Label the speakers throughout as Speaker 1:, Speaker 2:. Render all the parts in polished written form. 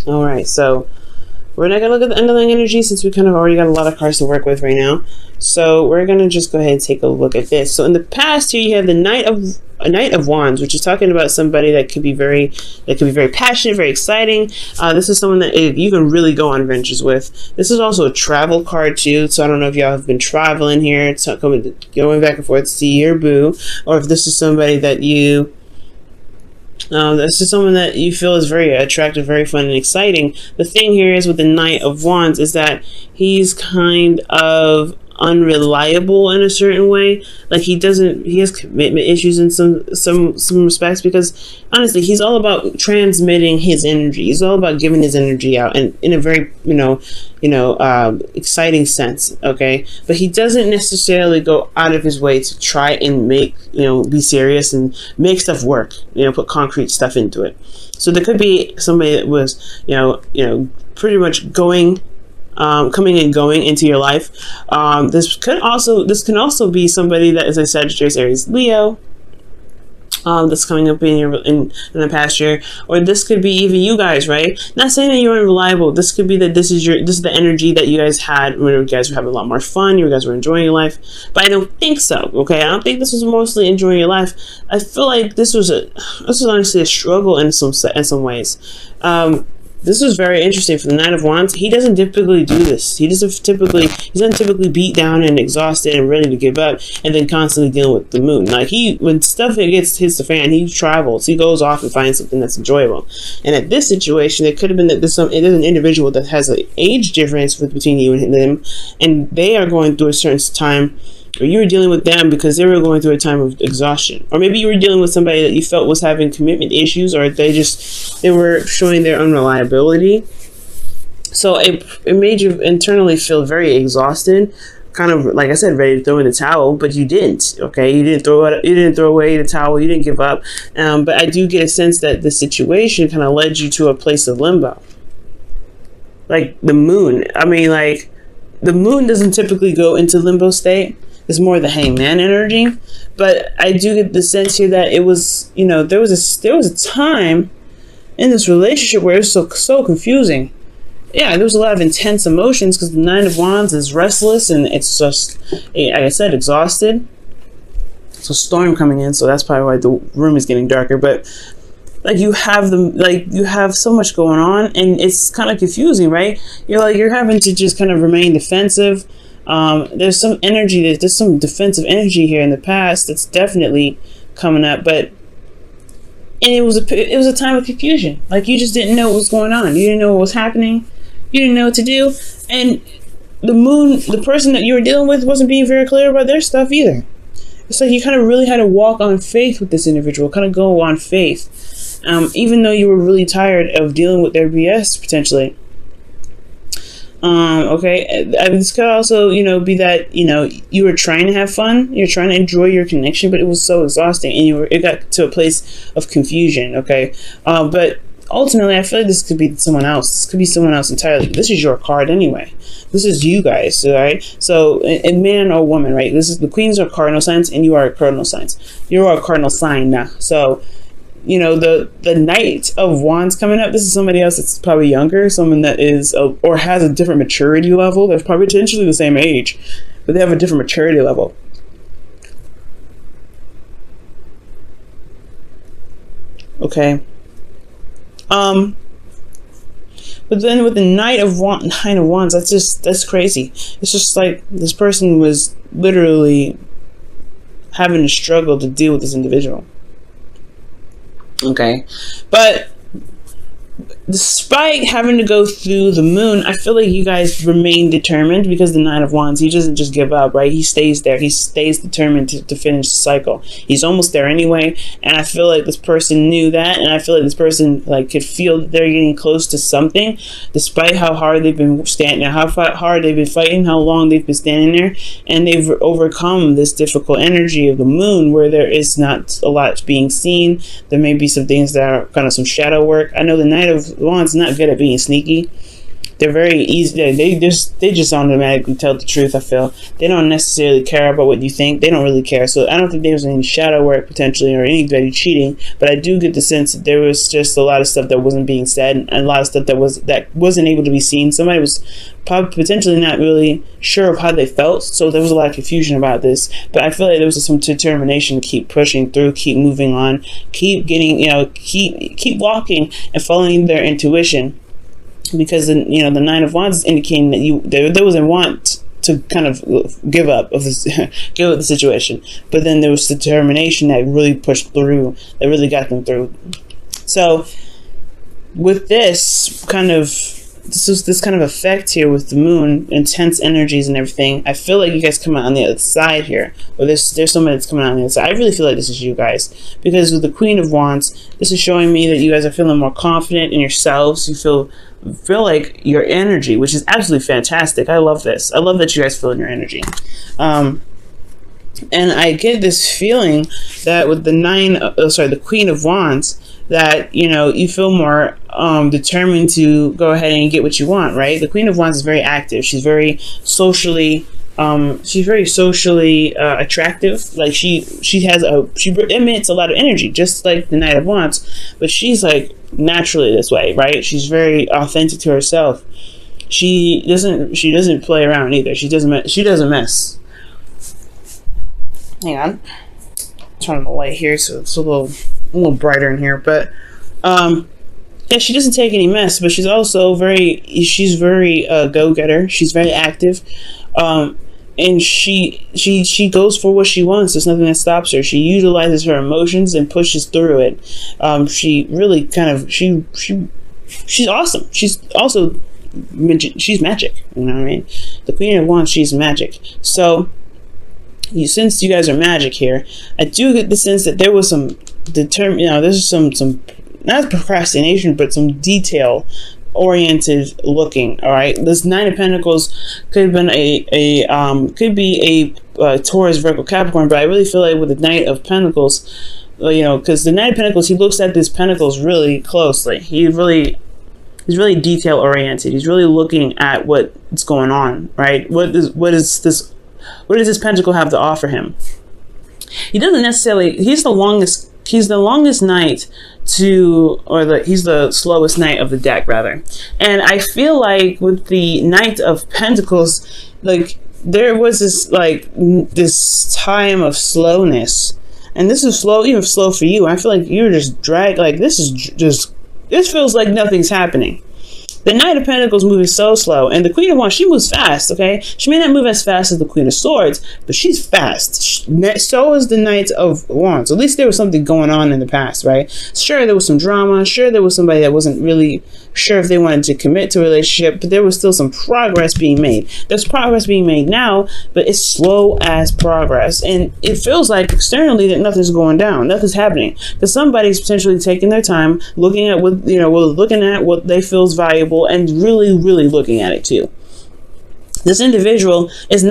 Speaker 1: All right, so we're not going to look at the underlying energy since we kind of already got a lot of cards to work with right now. So we're going to just go ahead and take a look at this. So in the past here, you have the Knight of Wands, which is talking about somebody that could be very passionate, very exciting. This is someone that you can really go on adventures with. This is also a travel card too. So I don't know if y'all have been traveling here, going back and forth to see your boo, or if this is somebody that you this is someone that you feel is very attractive, very fun, and exciting. The thing here is with the Knight of Wands is that he's kind of unreliable in a certain way. Like he has commitment issues in some respects, because honestly he's all about transmitting his energy. He's all about giving his energy out, and in a very exciting sense. Okay, but he doesn't necessarily go out of his way to try and make be serious and make stuff work, put concrete stuff into it. So there could be somebody that was pretty much coming and going into your life. This can also be somebody that is a Sagittarius, Aries, Leo, that's coming up in the past year, or this could be even you guys, right? Not saying that you're unreliable. This could be that this is the energy that you guys had when you guys were having a lot more fun. You guys were enjoying your life, but I don't think so. Okay, I don't think this was mostly enjoying your life. I feel like this was honestly a struggle in some ways. This is very interesting for the Knight of Wands. He doesn't typically do this. He doesn't typically beat down and exhausted and ready to give up, and then constantly dealing with the moon. Like when stuff hits the fan, he travels. He goes off and finds something that's enjoyable. And at this situation, it could have been that there's an individual that has an age difference between you and them, and they are going through a certain time, or you were dealing with them because they were going through a time of exhaustion. Or maybe you were dealing with somebody that you felt was having commitment issues, or they were showing their unreliability. So it made you internally feel very exhausted, kind of, like I said, ready to throw in the towel, but you didn't. Okay, you didn't throw away the towel, you didn't give up. But I do get a sense that the situation kind of led you to a place of limbo. Like the moon. I mean, like, the moon doesn't typically go into limbo state. It's more the hangman energy, but I do get the sense here that it was, there was a time in this relationship where it was so confusing. Yeah, there was a lot of intense emotions because the Nine of Wands is restless and it's just, like I said, exhausted. So storm coming in, so that's probably why the room is getting darker. But like you have so much going on, and it's kind of confusing, right? You're having to just kind of remain defensive. There's some defensive energy here in the past that's definitely coming up, and it was a time of confusion. Like you just didn't know what was going on. You didn't know what was happening. You didn't know what to do, and the person that you were dealing with wasn't being very clear about their stuff either. It's like you kind of really had to walk on faith with this individual, kind of go on faith, even though you were really tired of dealing with their BS potentially. Okay, this could also, be that, you were trying to have fun, you're trying to enjoy your connection, but it was so exhausting, and it got to a place of confusion. Okay, but ultimately, I feel like this could be someone else. This could be someone else entirely. This is your card anyway. This is you guys, all right? So, a man or woman, right? This is the queens are cardinal signs, and you are a cardinal signs. You are a cardinal sign now. So, the Knight of Wands coming up, this is somebody else that's probably younger, someone that is or has a different maturity level. They're probably potentially the same age, but they have a different maturity level. Okay. But then with the Nine of Wands, that's crazy. It's just like this person was literally having to struggle to deal with this individual. Okay, but despite having to go through the moon, I feel like you guys remain determined, because the Nine of Wands, he doesn't just give up, right? He stays there. He stays determined to finish the cycle. He's almost there anyway, and I feel like this person knew that, and I feel like this person could feel that they're getting close to something, despite how hard they've been standing there, how hard they've been fighting, how long they've been standing there, and they've overcome this difficult energy of the moon, where there is not a lot being seen. There may be some things that are kind of some shadow work. I know the Knight of Wands not good at being sneaky. They're very easy. They just automatically tell the truth. I feel they don't necessarily care about what you think. They don't really care. So I don't think there was any shadow work potentially or anybody cheating. But I do get the sense that there was just a lot of stuff that wasn't being said and a lot of stuff that wasn't able to be seen. Somebody was probably potentially not really sure of how they felt. So there was a lot of confusion about this. But I feel like there was some determination to keep pushing through, keep moving on, keep getting, keep walking and following their intuition. Because the Nine of Wands is indicating that there was a want to kind of give up the situation, but then there was determination that really pushed through, that really got them through. So with this kind of effect here with the moon, intense energies and everything, I feel like you guys come out on the other side here, or there's somebody that's coming out on the other side. I really feel like this is you guys, because with the Queen of Wands, this is showing me that you guys are feeling more confident in yourselves. You feel like your energy, which is absolutely fantastic. I love this. I love that you guys feel in your energy. And I get this feeling that with the Queen of Wands, that you feel more determined to go ahead and get what you want, right? The Queen of Wands is very active. She's very socially attractive. Like she emits a lot of energy, just like the Knight of Wands, but she's like naturally this way, right? She's very authentic to herself. She doesn't play around either. She doesn't mess. Hang on, turn the light here so it's a little brighter in here. But yeah, she doesn't take any mess, but she's also very go-getter. She's very active, and she goes for what she wants. There's nothing that stops her. She utilizes her emotions and pushes through it. She really she's awesome. She's also she's magic. You know what I mean? The Queen of Wands, she's magic. So since you guys are magic here, I do get the sense that there was some there's some not procrastination, but some detail oriented looking. All right, this Nine of Pentacles could have been a Taurus, Virgo, Capricorn, but I really feel like with the Knight of Pentacles, because the Knight of Pentacles, he looks at these pentacles really closely. He's really detail oriented. He's really looking at what's going on, right? What does this pentacle have to offer him? He doesn't necessarily. He's the longest knight he's the slowest knight of the deck, rather. And I feel like with the Knight of Pentacles, like there was this time of slowness, and this is slow, even slow for you. I feel like you're just dragged. Like this feels like nothing's happening. The Knight of Pentacles moving so slow, and the Queen of Wands, she moves fast, okay? She may not move as fast as the Queen of Swords, but she's fast. So is the Knight of Wands. At least there was something going on in the past, right? Sure, there was some drama. Sure, there was somebody that wasn't really sure if they wanted to commit to a relationship, but there was still some progress being made. There's progress being made now, but it's slow as progress. And it feels like externally that nothing's going down. Nothing's happening. Because somebody's potentially taking their time, looking at what they feel is valuable, and really, really looking at it too. This individual is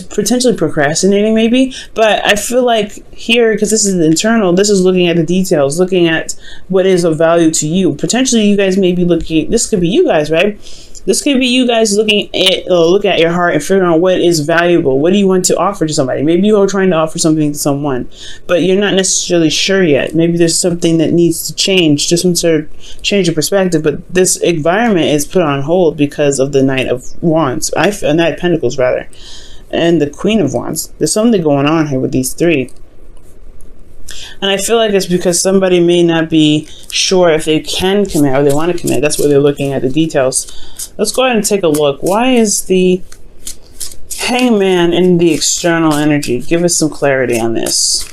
Speaker 1: potentially procrastinating, maybe, but I feel like here, because this is internal, this is looking at the details, looking at what is of value to you. Potentially, you guys may be looking. This could be you guys, right? This could be you guys looking at your heart and figuring out what is valuable. What do you want to offer to somebody? Maybe you are trying to offer something to someone, but you're not necessarily sure yet. Maybe there's something that needs to change, just some sort of change of perspective. But this environment is put on hold because of the Knight of Wands, Knight of Pentacles rather, and the Queen of Wands. There's something going on here with these three. And I feel like it's because somebody may not be sure if they can commit or they want to commit. That's why they're looking at the details. Let's go ahead and take a look. Why is the Hangman in the external energy? Give us some clarity on this.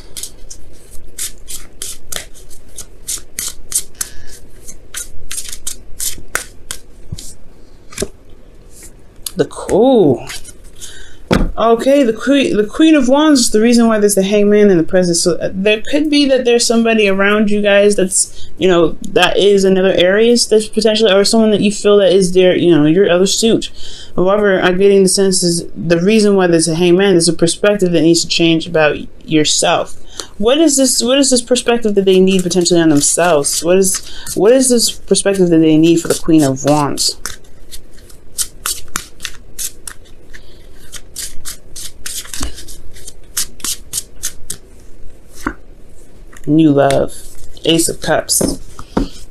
Speaker 1: Okay, the Queen of Wands is the reason why there's the Hangman in the present. So there could be that there's somebody around you guys that's, that is another Aries that's potentially, or someone that you feel that is their, your other suit. However, I'm getting the sense is the reason why there's a Hangman is a perspective that needs to change about yourself. What is this perspective that they need potentially on themselves? What is this perspective that they need for the Queen of Wands? new love. Ace of Cups.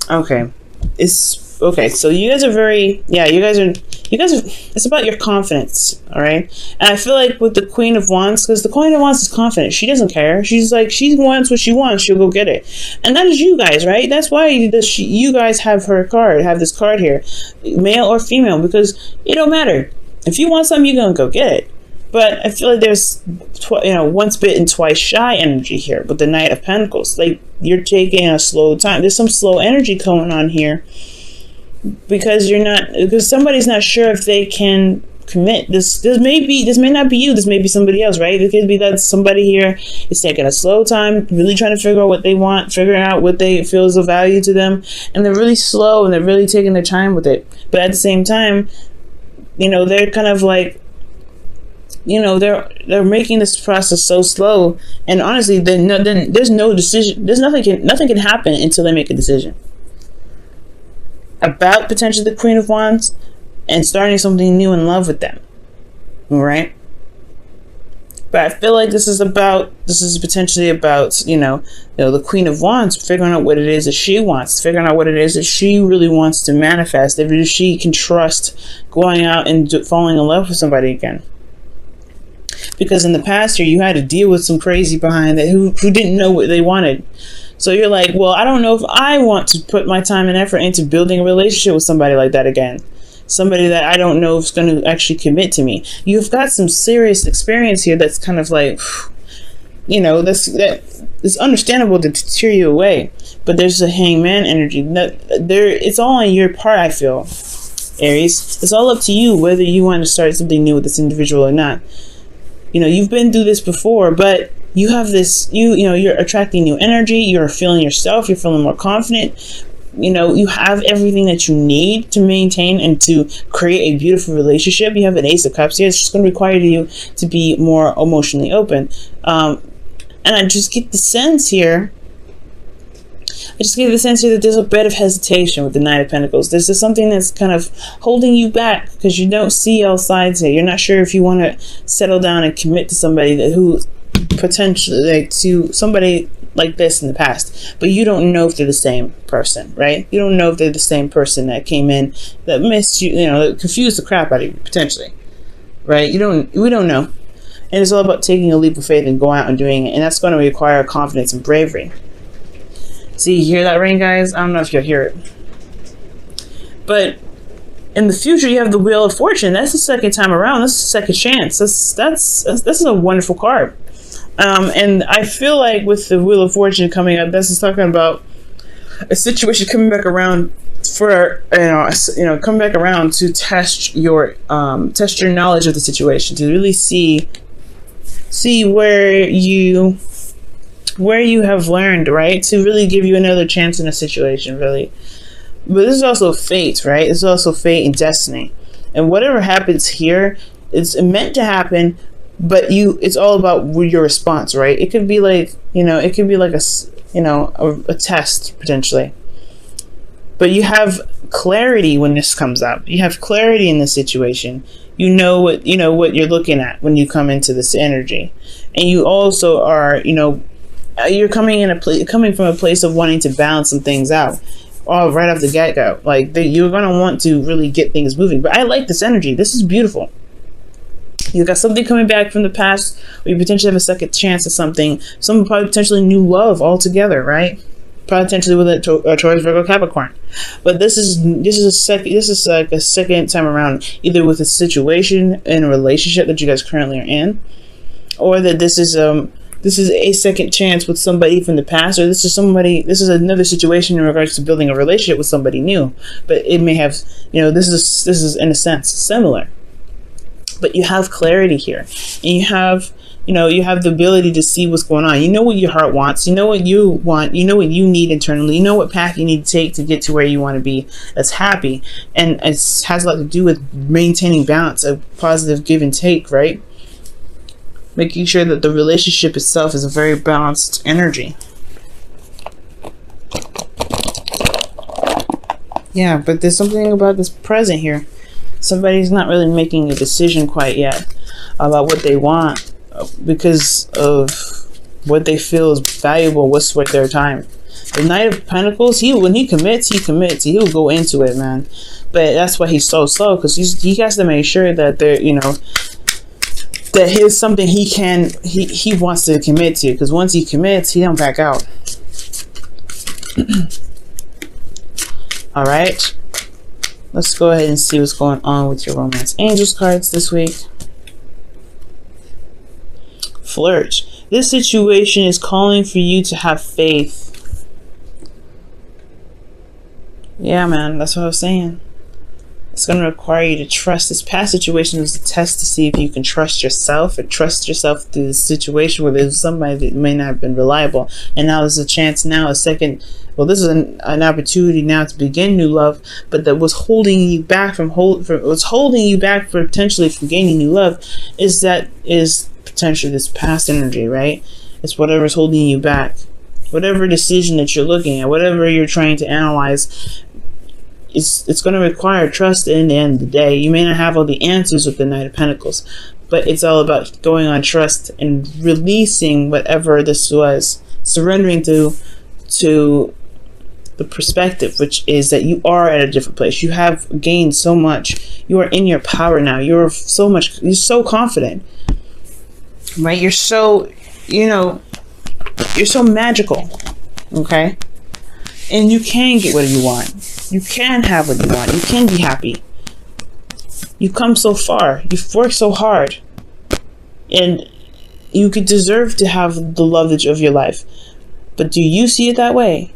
Speaker 1: Okay. It's okay. So you guys are very, yeah, you guys are, it's about your confidence. All right. And I feel like with the Queen of Wands, because the Queen of Wands is confident. She doesn't care. She's like, she wants what she wants. She'll go get it. And that is you guys, right? That's why you guys have her card, have this card here, male or female, because it don't matter. If you want something, you're going to go get it. But I feel like there's, once bitten, twice shy energy here with the Knight of Pentacles. Like, you're taking a slow time. There's some slow energy going on here because somebody's not sure if they can commit. This may not be you. This may be somebody else, right? It could be that somebody here is taking a slow time, really trying to figure out what they want, figuring out what they feel is of value to them, and they're really slow and they're really taking their time with it. But at the same time, they're kind of like, they're making this process so slow, then honestly, then there's no decision. Nothing can happen until they make a decision about potentially the Queen of Wands and starting something new in love with them. All right. But I feel like this is potentially about, the Queen of Wands figuring out what it is that she wants, figuring out what it is that she really wants to manifest, if she can trust going out and falling in love with somebody again. Because in the past year, you had to deal with some crazy behind that who didn't know what they wanted. So you're like, well, I don't know if I want to put my time and effort into building a relationship with somebody like that again. Somebody that I don't know if is going to actually commit to me. You've got some serious experience here that's kind of like, it's understandable to tear you away. But there's a Hangman energy. It's all on your part, I feel, Aries. It's all up to you whether you want to start something new with this individual or not. You've been through this before, but you have this, you're attracting new energy. You're feeling yourself. You're feeling more confident. You have everything that you need to maintain and to create a beautiful relationship. You have an Ace of Cups here. It's just going to require you to be more emotionally open. And I just get the sense here. That there's a bit of hesitation with the Knight of Pentacles. There's just something that's kind of holding you back because you don't see all sides here. You're not sure if you want to settle down and commit to somebody who potentially, to somebody like this in the past, but you don't know if they're the same person, right? You don't know if they're the same person that came in that missed you, that confused the crap out of you potentially, right? We don't know. And it's all about taking a leap of faith and going out and doing it, and that's going to require confidence and bravery. See, you hear that ring, guys? I don't know if you'll hear it. But in the future, you have the Wheel of Fortune. That's the second time around. That's the second chance. This is a wonderful card. And I feel like with the Wheel of Fortune coming up, this is talking about a situation coming back around coming back around to test your knowledge of the situation, to really see where you have learned, right? To really give you another chance in a situation, really. But this is also fate, right? It's also fate and destiny. And whatever happens here, it's meant to happen, but it's all about your response, right? It could be like, it could be like a test potentially. But you have clarity when this comes up. You have clarity in the situation. You know what you're looking at when you come into this energy. And you also are, you're coming from a place of wanting to balance some things out, all right off the get-go. Like you're gonna want to really get things moving. But I like this energy. This is beautiful. You got something coming back from the past, or you potentially have a second chance at something. Some probably potentially new love altogether, right? Potentially with a Taurus, Virgo, Capricorn. But this is like a second time around, either with a situation in a relationship that you guys currently are in, or that this is a second chance with somebody from the past, or this is another situation in regards to building a relationship with somebody new. But it may have, this is in a sense similar. But you have clarity here, and you have the ability to see what's going on. You know what your heart wants. You know what you want. You know what you need internally. You know what path you need to take to get to where you want to be that's happy. And it has a lot to do with maintaining balance, a positive give and take, right? Making sure that the relationship itself is a very balanced energy. Yeah, but there's something about this present here. Somebody's not really making a decision quite yet about what they want because of what they feel is valuable, what's worth their time. The Knight of Pentacles, when he commits, he'll go into it, man. But that's why he's so slow, because he has to make sure that they're, you know, that here's something he wants to commit to, because once he commits, he don't back out. All right, let's go ahead and see what's going on with your romance angels cards this week. Flirt. This situation is calling for you to have faith. Yeah, man, that's what I was saying. It's going to require you to trust. This past situation was a test to see if you can trust yourself, or trust yourself through this situation where there's somebody that may not have been reliable. And now there's a chance, now a second. Well, this is an opportunity now to begin new love, but that was holding you back what's holding you back potentially from gaining new love is potentially this past energy, right? It's whatever's holding you back. Whatever decision that you're looking at, whatever you're trying to analyze, it's going to require trust in the end of the day. You may not have all the answers with the Knight of Pentacles, but it's all about going on trust and releasing whatever this was, surrendering to the perspective, which is that you are at a different place. You have gained so much. You are in your power now. You're so confident, right? You're so, you know, you're so magical, okay? And you can get what you want. You can have what you want. You can be happy. You've come so far. You've worked so hard. And you could deserve to have the love of your life. But do you see it that way?